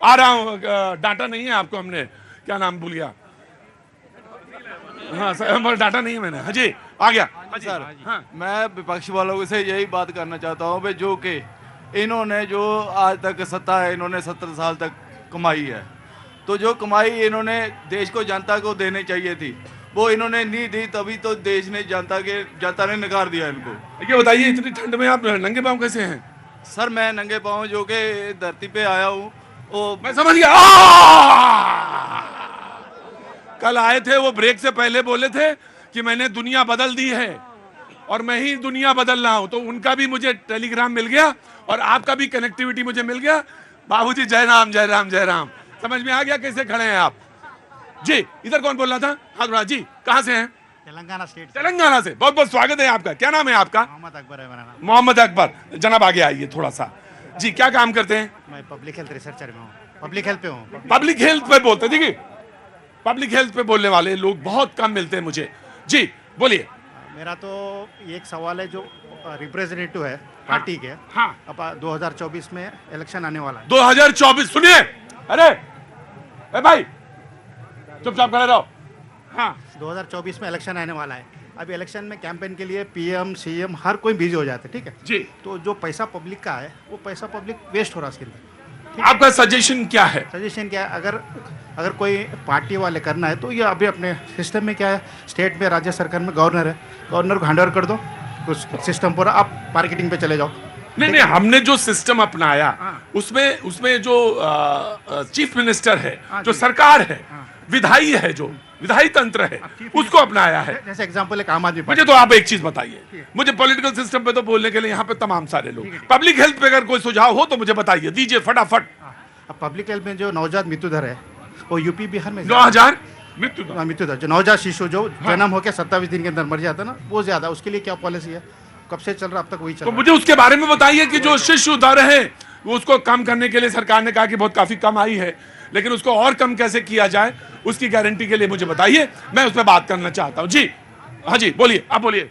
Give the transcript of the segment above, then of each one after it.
आ रहा हूँ। डाटा नहीं है आपको, हमने क्या नाम भूल गया। हाँ सर, डाटा नहीं है मैंने। हाँ जी, आ गया। सर हाँ। मैं विपक्ष वालों से यही बात करना चाहता हूँ भाई, जो कि इन्होंने जो आज तक सत्ता है, इन्होंने 70 साल तक कमाई है, तो जो कमाई इन्होंने देश को, जनता को देनी चाहिए थी, वो इन्होंने नहीं दी, तभी तो देश ने, जनता ने नकार दिया इनको। ये बताइए, इतनी ठंड में आप नंगे पाँव कैसे हैं? सर मैं नंगे पाँव जो कि धरती पे आया हूँ, वो मैं समझ गया। कल आए थे, वो ब्रेक से पहले बोले थे कि मैंने दुनिया बदल दी है और मैं ही दुनिया बदल रहा हूं, तो उनका भी मुझे टेलीग्राम मिल गया और आपका भी कनेक्टिविटी मुझे मिल गया। बाबूजी जय राम जय राम जय राम। समझ में आ गया कैसे खड़े हैं आप? जी, इधर कौन बोल रहा था? हाँ थोड़ा जी, कहाँ से हैं? तेलंगाना स्टेट से। तेलंगाना से। बहुत बहुत स्वागत है आपका। क्या नाम है आपका? मोहम्मद अकबर है मेरा नाम। मोहम्मद अकबर। जनाब आगे आइए थोड़ा सा। जी, क्या काम करते हैं? मैं पब्लिक हेल्थ रिसर्चर में हूँ, पब्लिक हेल्थ पे हूँ। पब्लिक हेल्थ पे बोलते हैं। देखिए, पब्लिक हेल्थ पे बोलने वाले लोग बहुत कम मिलते हैं मुझे। जी बोलिए। मेरा तो एक सवाल है, जो रिप्रेजेंटेटिव है पार्टी के, हाँ। अब 2024 में इलेक्शन आने वाला है। 2024 सुनिए। अरे ए भाई, चुपचाप खड़े रहो। हाँ 2024 में इलेक्शन आने वाला है। अभी इलेक्शन में कैंपेन के लिए पीएम सीएम हर कोई बिजी हो जाता है, ठीक है जी। तो जो पैसा पब्लिक का है, वो पैसा पब्लिक वेस्ट हो रहा है इसके अंदर। आपका सजेशन क्या है? सजेशन क्या है, अगर कोई पार्टी वाले करना है तो ये अभी अपने सिस्टम में क्या है, स्टेट में, राज्य सरकार में गवर्नर है, गवर्नर को हैंड ओवर कर दो उस सिस्टम पर, आप मार्केटिंग पे चले जाओ। नहीं नहीं, हमने जो सिस्टम अपनाया उसमें जो चीफ मिनिस्टर है, जो सरकार है, विधायी है, जो विधायी तंत्र है, उसको अपनाया है। जैसे एग्जांपल एक आम आदमी मुझे तो आप एक चीज बताइए, मुझे पॉलिटिकल सिस्टम पे तो बोलने के लिए यहाँ पे तमाम सारे लोग, पब्लिक हेल्थ पे अगर कोई सुझाव हो तो मुझे बताइए, दीजिए फटाफट। अब पब्लिक हेल्थ में जो नवजात मृत्युदर है, वो यूपी बिहार में 9000 मृत्यु। मृत्युदर, जो नवजात शिशु जो जन्म होकर 27 दिन के अंदर मर जाता है ना, वो ज्यादा, उसके लिए क्या पॉलिसी है, कब से चल रहा, अब तक वही चल तो रहा मुझे उसके बारे में बताइए कि जो शिशु दर है वो उसको कम करने के लिए सरकार ने कहा कि बहुत काफी कम आई है, लेकिन उसको और कम कैसे किया जाए उसकी गारंटी के लिए मुझे बताइए, मैं उस पर बात करना चाहता हूं। जी हाँ जी बोलिए, आप बोलिए।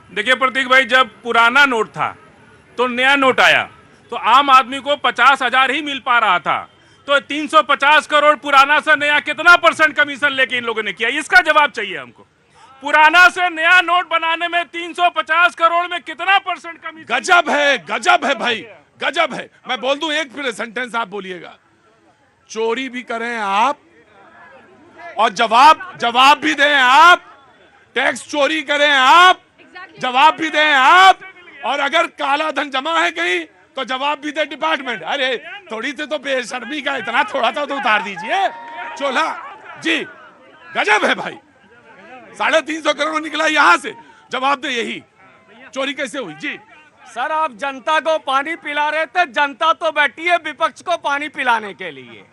देखिए प्रतीक भाई, जब पुराना नोट था तो नया नोट आया तो आम आदमी को 50,000 ही मिल पा रहा था, तो 350 करोड़ पुराना से नया कितना परसेंट कमीशन लेके इन लोगों ने किया, इसका जवाब चाहिए हमको। पुराना से नया नोट बनाने में 350 करोड़ में कितना परसेंट कमीशन? गजब है भाई, गजब है। मैं बोल दूं एक फिर सेंटेंस, आप बोलिएगा। चोरी भी करें आप और जवाब भी दें आप, टैक्स चोरी करें आप, जवाब भी दें आप, और अगर काला धन जमा है कहीं तो जवाब भी दे डिपार्टमेंट। अरे थोड़ी सी तो बेशर्मी का इतना थोड़ा सा तो उतार दीजिए चोला। जी गजब है भाई, 350 करोड़ निकला यहां से, जवाब दे यही चोरी कैसे हुई। जी सर, आप जनता को पानी पिला रहे थे, जनता तो बैठी है विपक्ष को पानी पिलाने के लिए,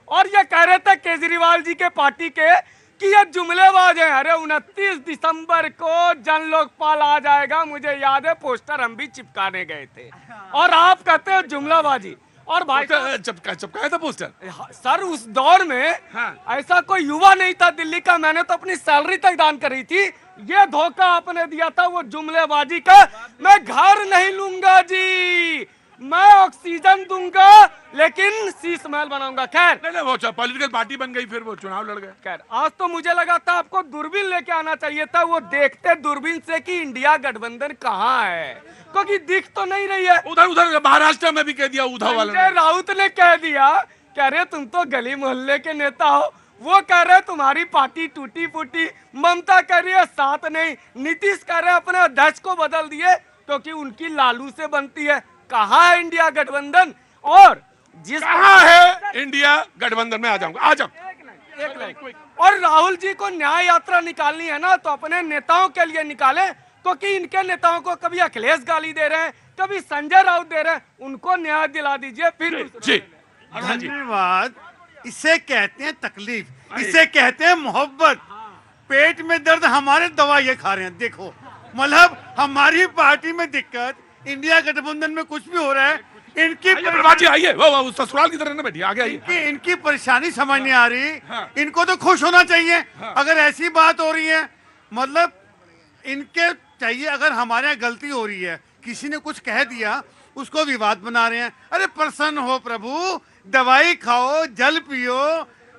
और ये कह रहे थे केजरीवाल जी के पार्टी के कि ये जुमलेबाज है। अरे 29 दिसंबर को जन लोकपाल आ जाएगा, मुझे याद है, पोस्टर हम भी चिपकाने गए थे, और आप कहते हो जुमलाबाजी। और भाई चिपकाया था पोस्टर? सर उस दौर में ऐसा कोई युवा नहीं था दिल्ली का, मैंने तो अपनी सैलरी तक दान करी थी। ये धोखा आपने दिया था वो जुमलेबाजी का। मैं घर नहीं लूंगा जी, मैं ऑक्सीजन दूंगा लेकिन शीश महल बनाऊंगा। खैर नहीं वो पॉलिटिकल पार्टी बन गई, फिर वो चुनाव लड़ गए। खैर, आज तो मुझे लगा था आपको दूरबीन लेके आना चाहिए था, वो देखते दूरबीन से कि इंडिया गठबंधन कहाँ है, क्योंकि दिख तो नहीं रही है। उधर महाराष्ट्र में भी कह दिया उद्धव वालों ने। संजय राउत ने कह दिया, कह रहे तुम तो गली मोहल्ले के नेता हो, वो कह रहे तुम्हारी पार्टी टूटी फूटी, ममता कह रही है साथ नहीं, नीतीश कह रहे अपने अध्यक्ष को बदल दिए क्योंकि उनकी लालू से बनती है। कहाँ है इंडिया गठबंधन? और जिस कहाँ है इंडिया गठबंधन में? आ जाऊंगा, आ जाओ। एक लाइन। और राहुल जी को न्याय यात्रा निकालनी है ना, तो अपने नेताओं के लिए निकाले, क्योंकि इनके नेताओं को कभी अखिलेश गाली दे रहे हैं, कभी संजय राउत दे रहे हैं, उनको न्याय दिला दीजिए फिर। जी धन्यवाद। इसे कहते हैं तकलीफ, इसे कहते हैं मोहब्बत। पेट में दर्द, हमारे दवाइयाँ खा रहे हैं। देखो मतलब हमारी पार्टी में दिक्कत, इंडिया गठबंधन में कुछ भी हो रहा है, आइए वो ससुराल की तरह ना बैठिए, आगे आइए। इनकी परेशानी समझ नहीं आ रही। इनको तो खुश होना चाहिए अगर ऐसी बात हो रही है, मतलब इनके चाहिए, अगर हमारे यहाँ गलती हो रही है, किसी ने कुछ कह दिया, उसको विवाद बना रहे हैं। अरे प्रसन्न हो प्रभु, दवाई खाओ, जल पियो,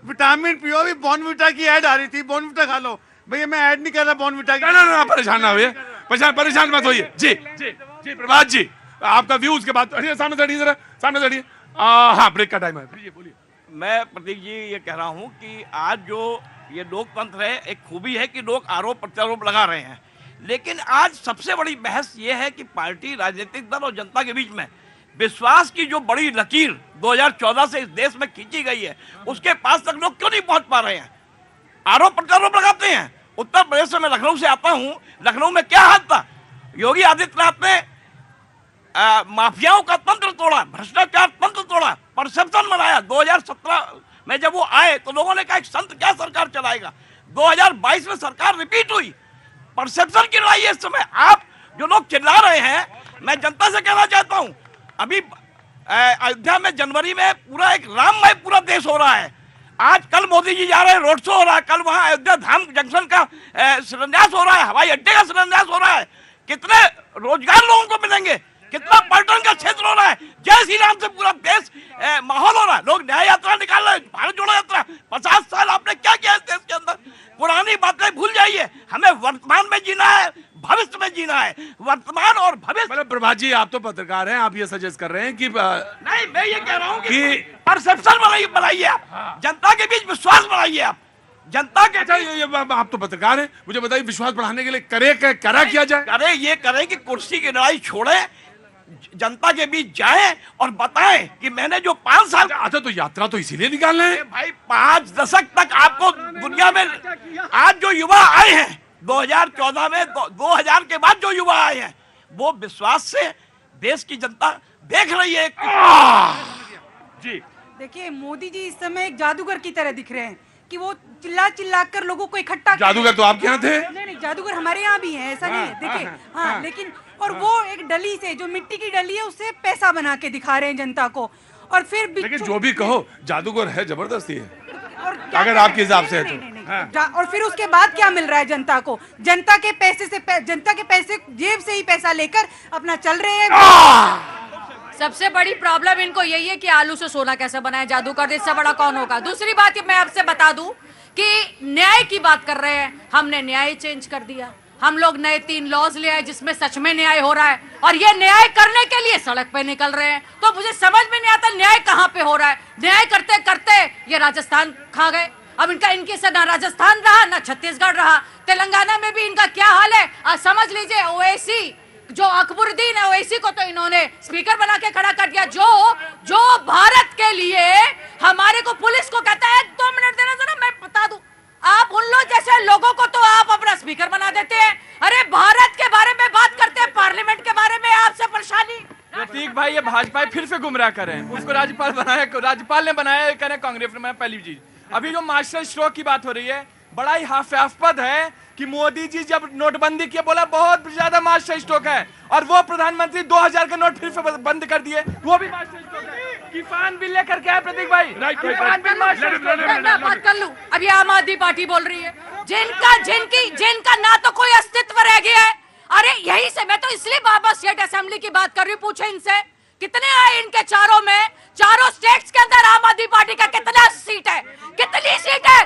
विटामिन पियो। अभी बॉर्नविटा की ऐड आ रही थी, बॉर्नविटा खा लो। भैया मैं ऐड नहीं कर रहा बॉर्नविटा की। ना परेशान ना हुए, परेशान मत होइए। जी जी जी प्रभात जी, आपका व्यू उसके बाद। अरे सामने से हटिए, जरा सामने से हटिए। हाँ, ब्रेक का टाइम है, फिर ये बोलिए। मैं प्रतीक जी ये कह रहा हूँ कि आज जो ये लोकतंत्र है, एक खूबी है कि लोग आरोप प्रत्यारोप लगा रहे हैं, लेकिन आज सबसे बड़ी बहस ये है कि पार्टी, राजनीतिक दल और जनता के बीच में विश्वास की जो बड़ी लकीर 2014 से इस देश में खींची गई है, उसके पास तक लोग क्यों नहीं पहुंच पा रहे हैं? आरोप प्रत्यारोप लगाते हैं। उत्तर प्रदेश से मैं लखनऊ से आता हूं, लखनऊ में क्या हाल था? योगी आदित्यनाथ ने माफियाओं का तंत्र तोड़ा, भ्रष्टाचार तंत्र तोड़ा, परसेप्शन बनाया। 2017 में जब वो आए तो लोगों ने कहा एक संत क्या सरकार चलाएगा। 2022 में सरकार रिपीट हुई। परसेप्शन की लड़ाई है इस समय। आप जो लोग चिल्ला रहे हैं, मैं जनता से कहना चाहता हूं, अभी अयोध्या में जनवरी में पूरा एक राममय पूरा देश हो रहा है। आज कल मोदी जी जा रहे हैं, रोड शो हो रहा है, कल वहां अयोध्या धाम जंक्शन का शिलान्यास हो रहा है, हवाई अड्डे का शिलान्यास हो रहा है। कितने रोजगार लोगों को मिलेंगे, कितना पर्यटन का क्षेत्र हो रहा है। जय श्री राम से पूरा देश माहौल हो रहा है। लोग न्याय यात्रा निकाल रहे हैं, भारत जोड़ो यात्रा। 50 साल आपने क्या किया इस देश के अंदर? पुरानी बातें भूल जाइए, हमें वर्तमान में जीना है, भविष्य में जीना है। वर्तमान और भविष्य। मतलब प्रभात जी, आप तो पत्रकार हैं, आप ये सजेस्ट कर रहे हैं कि नहीं, मैं ये कह रहा हूँ कि परसेप्शन बनाइए आप, जनता के बीच विश्वास बनाइए आप, जनता के। अच्छा, ये आप तो पत्रकार हैं, मुझे बताइए विश्वास बढ़ाने के लिए करा क्या जाए? करें कि कुर्सी की लड़ाई छोड़े, जनता के बीच जाएं और बताएं कि मैंने जो 5 साल। अच्छा, तो यात्रा तो इसीलिए निकालना है भाई, 5 दशक तक आपको दुनिया में आज जो युवा आए हैं 2014 में, 2000 के बाद जो युवा आए हैं, वो विश्वास से देश की जनता देख रही है। जी देखिए, मोदी जी इस समय एक जादूगर की तरह दिख रहे हैं कि वो चिल्ला चिल्ला कर लोगों को इकट्ठा। जादूगर तो आपके यहाँ थे? नहीं, जादूगर हमारे यहाँ भी है, ऐसा नहीं है। देखिए, हाँ, लेकिन और वो एक डली से, जो मिट्टी की डली है, उससे पैसा बना के दिखा रहे हैं जनता को। और फिर लेकिन जो भी कहो, जादूगर है, जबरदस्ती है। और अगर आपके हिसाब से है तो। नहीं। और फिर उसके बाद क्या मिल रहा है जनता को? जनता के पैसे जेब से ही पैसा लेकर अपना चल रहे हैं। सबसे बड़ी प्रॉब्लम इनको यही है कि आलू से सोना कैसे बनाए, जादूगर इससे बड़ा कौन होगा। दूसरी बात मैं आपसे बता दूं कि न्याय की बात कर रहे हैं, हमने न्याय चेंज कर दिया। हम लोग नए 3 लॉज ले आए जिसमें सच में न्याय हो रहा है, और ये न्याय करने के लिए सड़क पे निकल रहे हैं। तो मुझे समझ में नहीं आता न्याय कहाँ पे हो रहा है। न्याय करते करते ये राजस्थान खा गए। अब इनके से ना राजस्थान रहा ना छत्तीसगढ़ रहा। तेलंगाना में भी इनका क्या हाल है आज समझ लीजिए। ओवैसी जो अकबरुद्दीन है, ओवैसी को तो इन्होंने स्पीकर बना के खड़ा कर दिया, जो भारत के लिए हमारे को पुलिस को कहता है 2 मिनट देना जरा मैं बता दूं। आप उन लोग जैसे लोगों को तो आप अपना स्पीकर बना देते हैं। अरे भारत के बारे में बात करते हैं, पार्लियामेंट के बारे में आपसे परेशानी। प्रतीक भाई, ये भाजपा फिर से गुमराह करें। उसको राज्यपाल बनाया, राज्यपाल ने बनाया, करें कांग्रेस ने। पहली चीज, अभी जो मास्टर स्ट्रोक की बात हो रही है, बड़ा ही हास्यास्पद है कि मोदी जी जब नोटबंदी किया बोला बहुत ज्यादा मास्टर स्ट्रोक है, और वो प्रधानमंत्री 2000 के नोट फिर से बंद कर दिए, वो भी मास्टर स्ट्रोक है। किसान बिल लेकर क्या है प्रतीक भाई? किसान बिल मास्टर स्ट्रोक है। मैं बात कर लूं, अभी आम आदमी पार्टी बोल रही है, जिनका ना तो कोई अस्तित्व रह गया है। अरे यही से मैं तो इसलिए बाबा स्टेट असेंबली की बात कर रही हूँ। पूछे इनसे कितने आए इनके चारों स्टेट्स के अंदर आम आदमी पार्टी का कितना सीट है, कितनी सीट है?